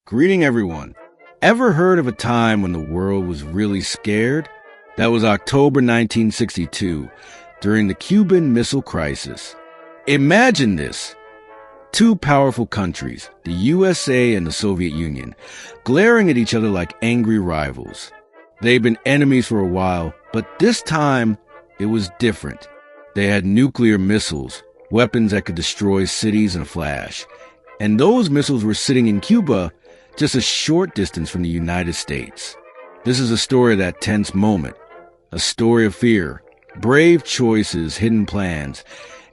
Greeting everyone. Ever heard of a time when the world was really scared? That was October 1962, during the Cuban Missile Crisis. Imagine this. Two powerful countries, the USA and the Soviet Union, glaring at each other like angry rivals. They'd been enemies for a while, but this time it was different. They had nuclear missiles, weapons that could destroy cities in a flash. And those missiles were sitting in Cuba, just a short distance from the United States. This is a story of that tense moment, a story of fear, brave choices, hidden plans,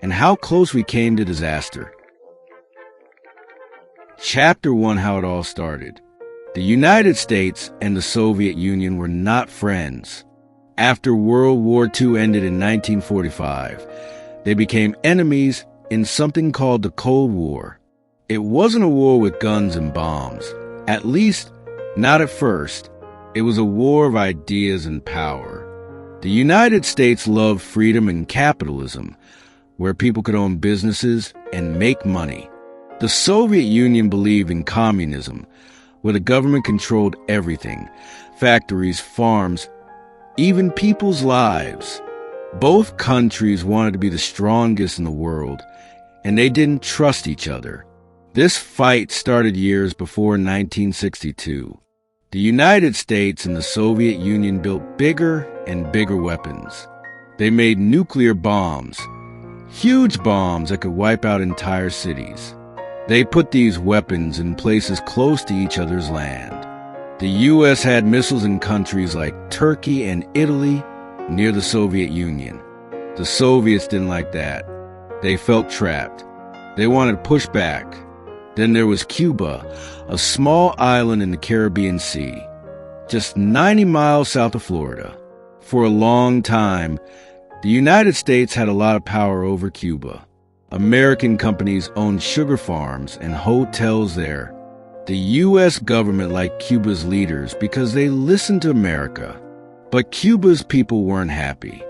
and how close we came to disaster. Chapter 1, how it all started. The United States and the Soviet Union were not friends. After World War II ended in 1945, they became enemies in something called the Cold War. It wasn't a war with guns and bombs. At least, not at first. It was a war of ideas and power. The United States loved freedom and capitalism, where people could own businesses and make money. The Soviet Union believed in communism, where the government controlled everything, factories, farms, even people's lives. Both countries wanted to be the strongest in the world, and they didn't trust each other. This fight started years before 1962. The United States and the Soviet Union built bigger and bigger weapons. They made nuclear bombs, huge bombs that could wipe out entire cities. They put these weapons in places close to each other's land. The U.S. had missiles in countries like Turkey and Italy near the Soviet Union. The Soviets didn't like that. They felt trapped. They wanted to push back. Then there was Cuba, a small island in the Caribbean Sea, just 90 miles south of Florida. For a long time, the United States had a lot of power over Cuba. American companies owned sugar farms and hotels there. The U.S. government liked Cuba's leaders because they listened to America. But Cuba's people weren't happy.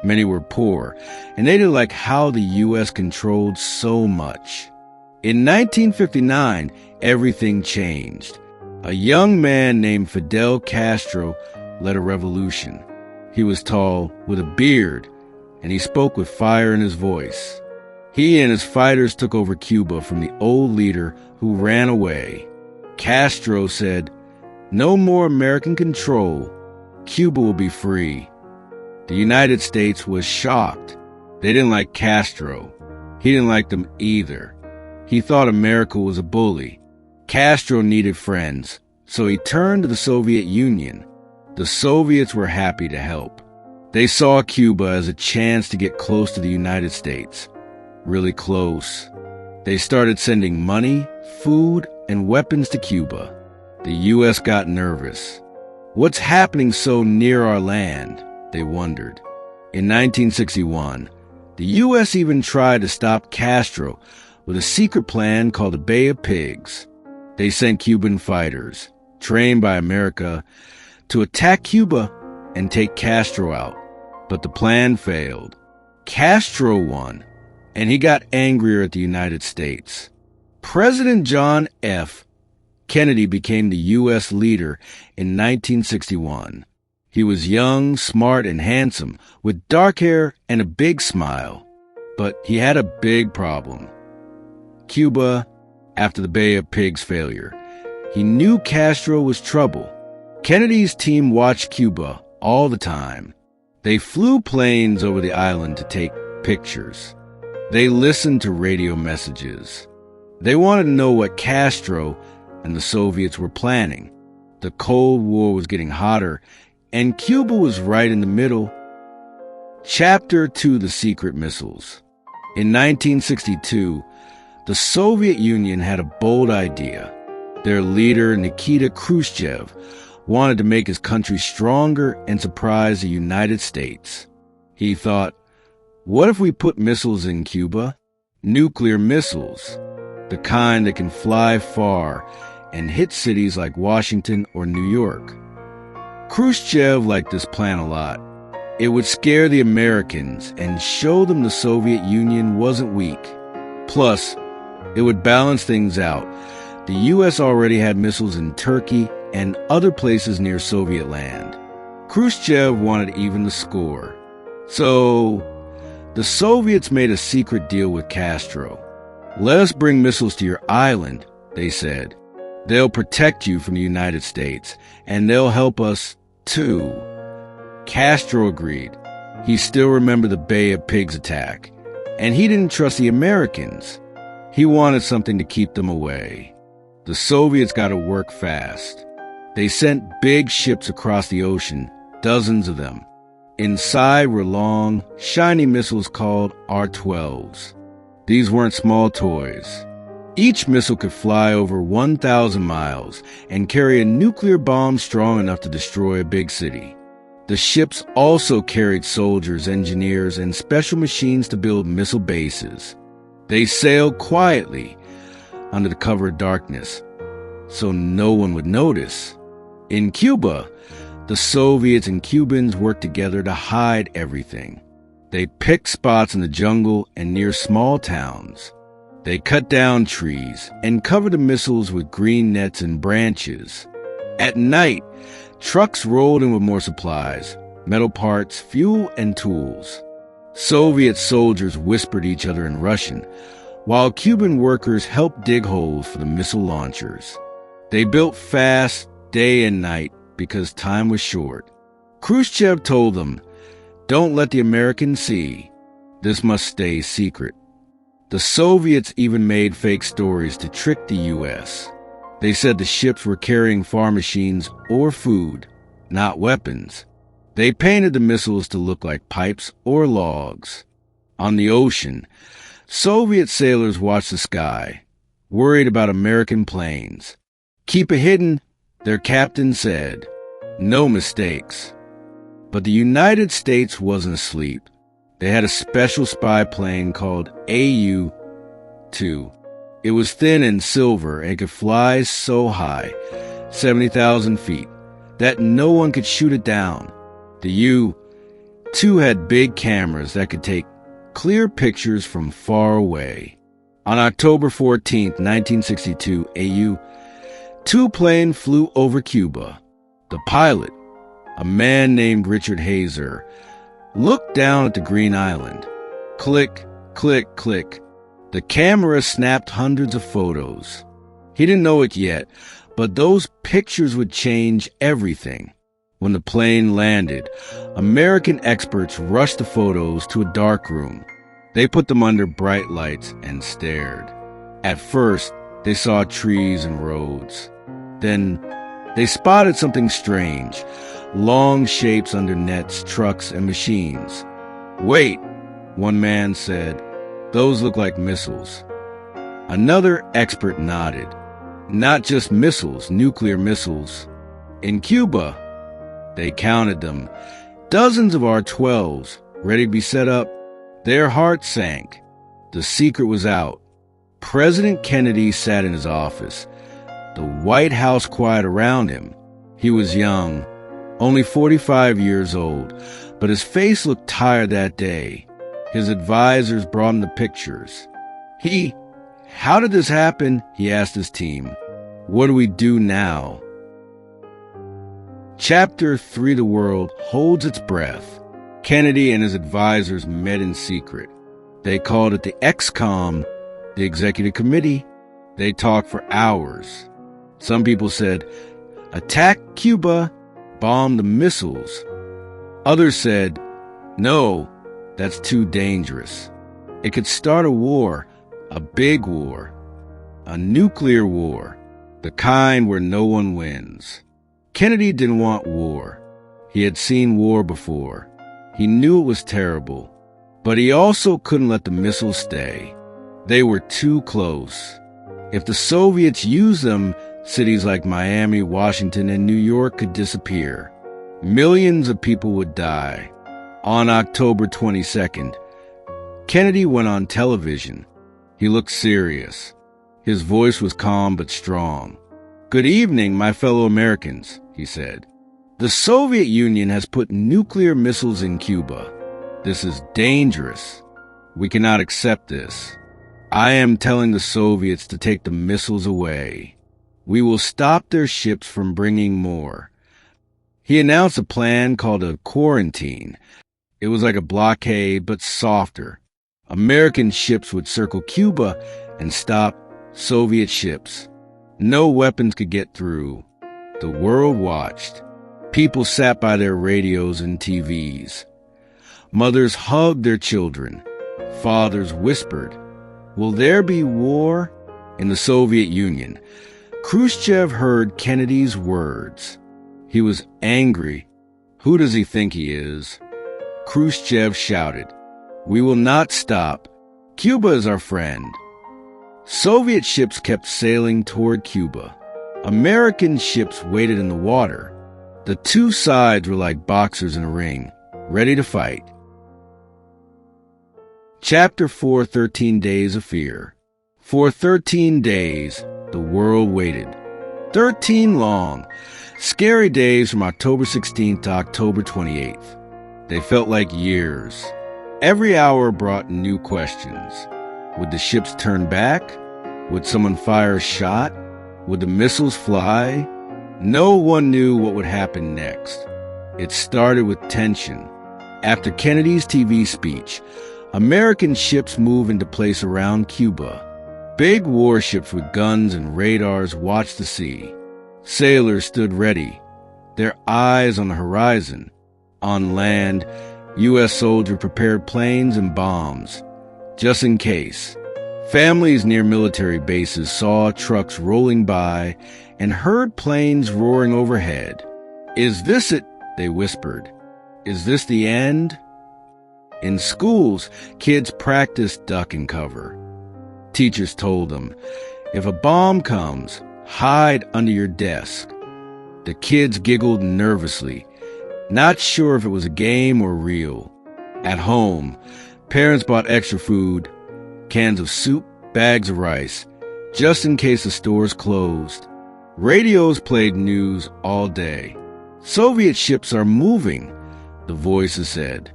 Many were poor, and they didn't like how the U.S. controlled so much. In 1959, everything changed. A young man named Fidel Castro led a revolution. He was tall, with a beard, and he spoke with fire in his voice. He and his fighters took over Cuba from the old leader who ran away. Castro said, "No more American control. Cuba will be free." The United States was shocked. They didn't like Castro. He didn't like them either. He thought America was a bully. Castro needed friends, so he turned to the Soviet Union. The Soviets were happy to help. They saw Cuba as a chance to get close to the United States. Really close. They started sending money, food, and weapons to Cuba. The U.S. got nervous. What's happening so near our land? They wondered. In 1961, the U.S. even tried to stop Castro with a secret plan called the Bay of Pigs. They sent Cuban fighters, trained by America, to attack Cuba and take Castro out. But the plan failed. Castro won, and he got angrier at the United States. President John F. Kennedy became the U.S. leader in 1961. He was young, smart, and handsome, with dark hair and a big smile. But he had a big problem. Cuba, after the Bay of Pigs failure, he knew Castro was trouble. Kennedy's team watched Cuba all the time. They flew planes over the island to take pictures. They listened to radio messages. They wanted to know what Castro and the Soviets were planning. The Cold War was getting hotter, and Cuba was right in the middle. Chapter 2, The Secret Missiles. In 1962, the Soviet Union had a bold idea. Their leader, Nikita Khrushchev, wanted to make his country stronger and surprise the United States. He thought, what if we put missiles in Cuba? Nuclear missiles, the kind that can fly far and hit cities like Washington or New York. Khrushchev liked this plan a lot. It would scare the Americans and show them the Soviet Union wasn't weak. Plus, it would balance things out. The U.S. already had missiles in Turkey and other places near Soviet land. Khrushchev wanted even the score. So, the Soviets made a secret deal with Castro. "Let us bring missiles to your island," they said. "They'll protect you from the United States, and they'll help us, too." Castro agreed. He still remembered the Bay of Pigs attack, and he didn't trust the Americans. He wanted something to keep them away. The Soviets got to work fast. They sent big ships across the ocean, dozens of them. Inside were long, shiny missiles called R-12s. These weren't small toys. Each missile could fly over 1,000 miles and carry a nuclear bomb strong enough to destroy a big city. The ships also carried soldiers, engineers, and special machines to build missile bases. They sailed quietly under the cover of darkness, so no one would notice. In Cuba, the Soviets and Cubans worked together to hide everything. They picked spots in the jungle and near small towns. They cut down trees and covered the missiles with green nets and branches. At night, trucks rolled in with more supplies, metal parts, fuel, and tools. Soviet soldiers whispered each other in Russian, while Cuban workers helped dig holes for the missile launchers. They built fast, day and night, because time was short. Khrushchev told them, "Don't let the Americans see. This must stay secret." The Soviets even made fake stories to trick the U.S. They said the ships were carrying farm machines or food, not weapons. They painted the missiles to look like pipes or logs. On the ocean, Soviet sailors watched the sky, worried about American planes. "Keep it hidden," their captain said. "No mistakes." But the United States wasn't asleep. They had a special spy plane called AU-2. It was thin and silver and could fly so high, 70,000 feet, that no one could shoot it down. The U-2 had big cameras that could take clear pictures from far away. On October 14, 1962, AU-2 plane flew over Cuba. The pilot, a man named Richard Hazer, looked down at the green island. Click, click, click. The camera snapped hundreds of photos. He didn't know it yet, but those pictures would change everything. When the plane landed, American experts rushed the photos to a dark room. They put them under bright lights and stared. At first, they saw trees and roads. Then, they spotted something strange, long shapes under nets, trucks, and machines. "Wait," one man said. "Those look like missiles." Another expert nodded. "Not just missiles, nuclear missiles. In Cuba," they counted them, dozens of R-12s, ready to be set up. Their hearts sank. The secret was out. President Kennedy sat in his office. The White House quiet around him. He was young, only 45 years old, but his face looked tired that day. His advisors brought him the pictures. "How did this happen?" he asked his team. "What do we do now?" Chapter 3 of the world holds its breath. Kennedy and his advisors met in secret. They called it the ExComm, the Executive Committee. They talked for hours. Some people said, "Attack Cuba, bomb the missiles." Others said, "No, that's too dangerous. It could start a war, a big war, a nuclear war, the kind where no one wins." Kennedy didn't want war. He had seen war before. He knew it was terrible, but he also couldn't let the missiles stay. They were too close. If the Soviets used them, cities like Miami, Washington, and New York could disappear. Millions of people would die. On October 22nd, Kennedy went on television. He looked serious. His voice was calm but strong. "Good evening, my fellow Americans," he said. "The Soviet Union has put nuclear missiles in Cuba. This is dangerous. We cannot accept this. I am telling the Soviets to take the missiles away." We will stop their ships from bringing more. He announced a plan called a quarantine. It was like a blockade, but softer. American ships would circle Cuba and stop Soviet ships. No weapons could get through. The world watched. People sat by their radios and TVs. Mothers hugged their children. Fathers whispered, "Will there be war?" In the Soviet Union, Khrushchev heard Kennedy's words. He was angry. Who does he think he is? Khrushchev shouted, "We will not stop. Cuba is our friend." Soviet ships kept sailing toward Cuba. American ships waited in the water. The two sides were like boxers in a ring, ready to fight. Chapter 4, 13 Days of Fear. For 13 days, the world waited. 13 long, scary days from October 16th to October 28th. They felt like years. Every hour brought new questions. Would the ships turn back? Would someone fire a shot? Would the missiles fly? No one knew what would happen next. It started with tension. After Kennedy's TV speech, American ships moved into place around Cuba. Big warships with guns and radars watched the sea. Sailors stood ready, their eyes on the horizon. On land, U.S. soldiers prepared planes and bombs, just in case. Families near military bases saw trucks rolling by and heard planes roaring overhead. "Is this it?" they whispered. "Is this the end?" In schools, kids practiced duck and cover. Teachers told them, "If a bomb comes, hide under your desk." The kids giggled nervously, not sure if it was a game or real. At home, parents bought extra food, cans of soup, bags of rice, just in case the stores closed. Radios played news all day. "Soviet ships are moving," the voices said.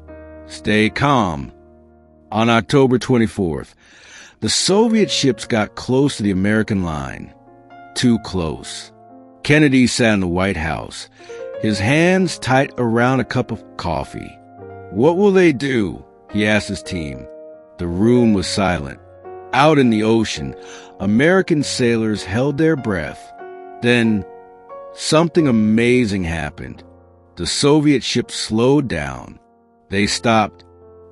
"Stay calm." On October 24th, the Soviet ships got close to the American line. Too close. Kennedy sat in the White House, his hands tight around a cup of coffee. "What will they do?" he asked his team. The room was silent. Out in the ocean, American sailors held their breath. Then, something amazing happened. The Soviet ships slowed down. They stopped.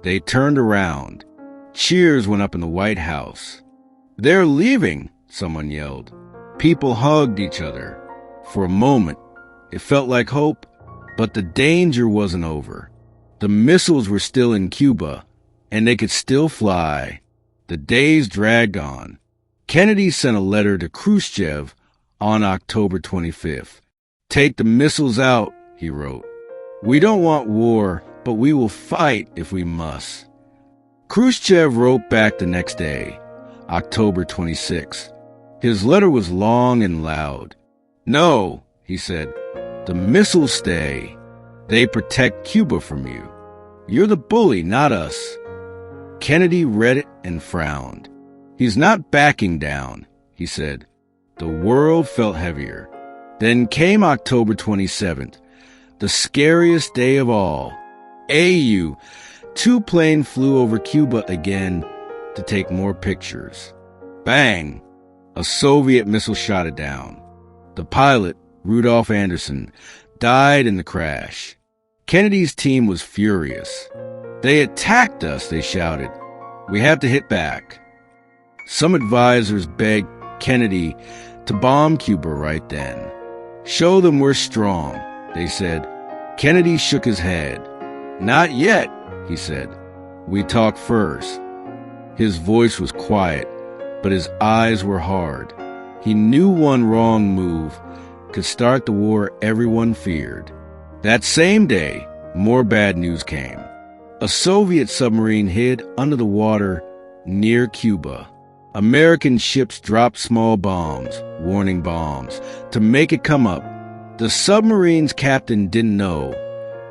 They turned around. Cheers went up in the White House. "They're leaving," someone yelled. People hugged each other. For a moment, it felt like hope, but the danger wasn't over. The missiles were still in Cuba, and they could still fly. The days dragged on. Kennedy sent a letter to Khrushchev on October 25th. "Take the missiles out," he wrote. "We don't want war, but we will fight if we must." Khrushchev wrote back the next day, October 26th. His letter was long and loud. "No," he said, "the missiles stay. They protect Cuba from you. You're the bully, not us." Kennedy read it and frowned. "He's not backing down," he said. The world felt heavier. Then came October 27th, the scariest day of all. AU, two planes flew over Cuba again to take more pictures. Bang! A Soviet missile shot it down. The pilot, Rudolf Anderson, died in the crash. Kennedy's team was furious. "They attacked us," they shouted. "We have to hit back." Some advisors begged Kennedy to bomb Cuba right then. "Show them we're strong," they said. Kennedy shook his head. "Not yet," he said. "We talk first." His voice was quiet, but his eyes were hard. He knew one wrong move could start the war everyone feared. That same day, more bad news came. A Soviet submarine hid under the water near Cuba. American ships dropped small bombs, warning bombs, to make it come up. The submarine's captain didn't know.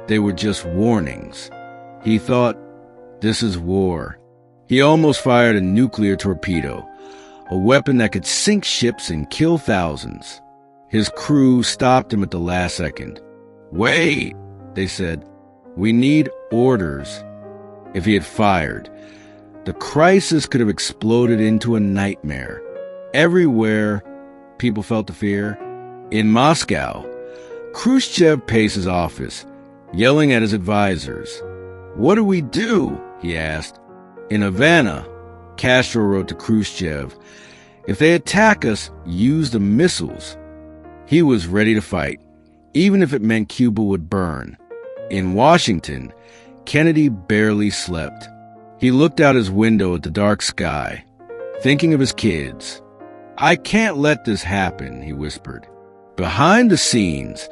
They were just warnings. He thought, this is war. He almost fired a nuclear torpedo. a weapon that could sink ships and kill thousands. His crew stopped him at the last second. "Wait," they said. "We need orders." If he had fired, the crisis could have exploded into a nightmare. Everywhere, people felt the fear. In Moscow, Khrushchev paced his office, yelling at his advisors. "What do we do?" he asked. In Havana, Castro wrote to Khrushchev, "If they attack us, use the missiles." He was ready to fight, even if it meant Cuba would burn. In Washington, Kennedy barely slept. He looked out his window at the dark sky, thinking of his kids. "I can't let this happen," he whispered. Behind the scenes,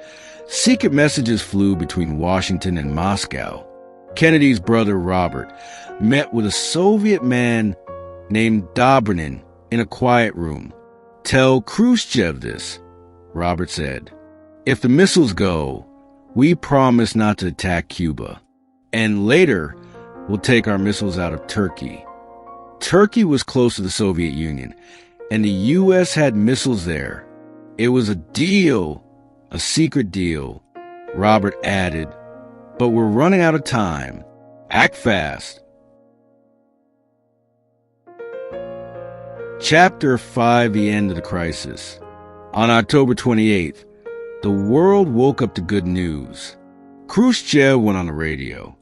secret messages flew between Washington and Moscow. Kennedy's brother Robert met with a Soviet man named Dobrynin in a quiet room. "Tell Khrushchev this," Robert said. "If the missiles go, we promise not to attack Cuba. And later, we'll take our missiles out of Turkey." Turkey was close to the Soviet Union, and the U.S. had missiles there. It was a deal, a secret deal, Robert added. "But we're running out of time. Act fast." Chapter 5, The End of the Crisis. On October 28th, the world woke up to good news. Khrushchev went on the radio.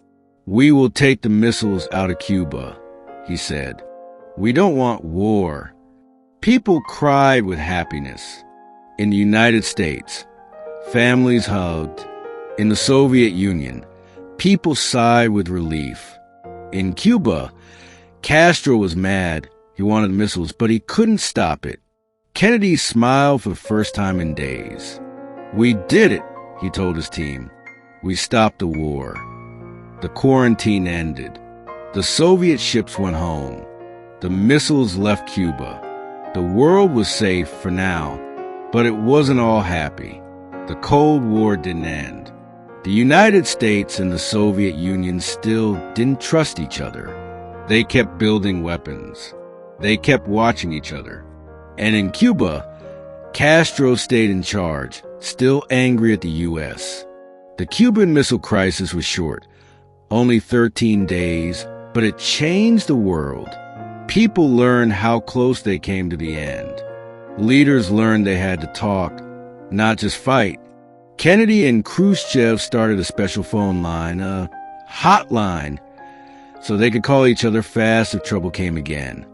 "We will take the missiles out of Cuba," he said. "We don't want war." People cried with happiness. In the United States, families hugged. In the Soviet Union, people sighed with relief. In Cuba, Castro was mad. He wanted missiles, but he couldn't stop it. Kennedy smiled for the first time in days. "We did it," he told his team. "We stopped the war." The quarantine ended. The Soviet ships went home. The missiles left Cuba. The world was safe for now, but it wasn't all happy. The Cold War didn't end. The United States and the Soviet Union still didn't trust each other. They kept building weapons. They kept watching each other. And in Cuba, Castro stayed in charge, still angry at the U.S. The Cuban Missile Crisis was short, only 13 days, but it changed the world. People learned how close they came to the end. Leaders learned they had to talk, not just fight. Kennedy and Khrushchev started a special phone line, a hotline, so they could call each other fast if trouble came again.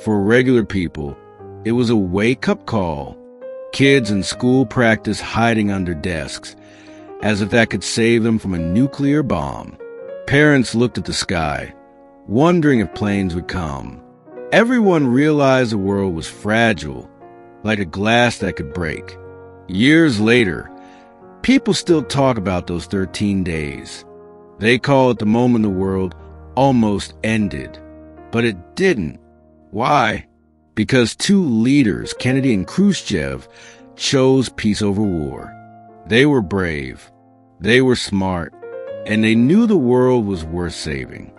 For regular people, it was a wake-up call. Kids in school practice hiding under desks, as if that could save them from a nuclear bomb. Parents looked at the sky, wondering if planes would come. Everyone realized the world was fragile, like a glass that could break. Years later, people still talk about those 13 days. They call it the moment the world almost ended. But it didn't. Why? Because two leaders, Kennedy and Khrushchev, chose peace over war. They were brave, they were smart, and they knew the world was worth saving.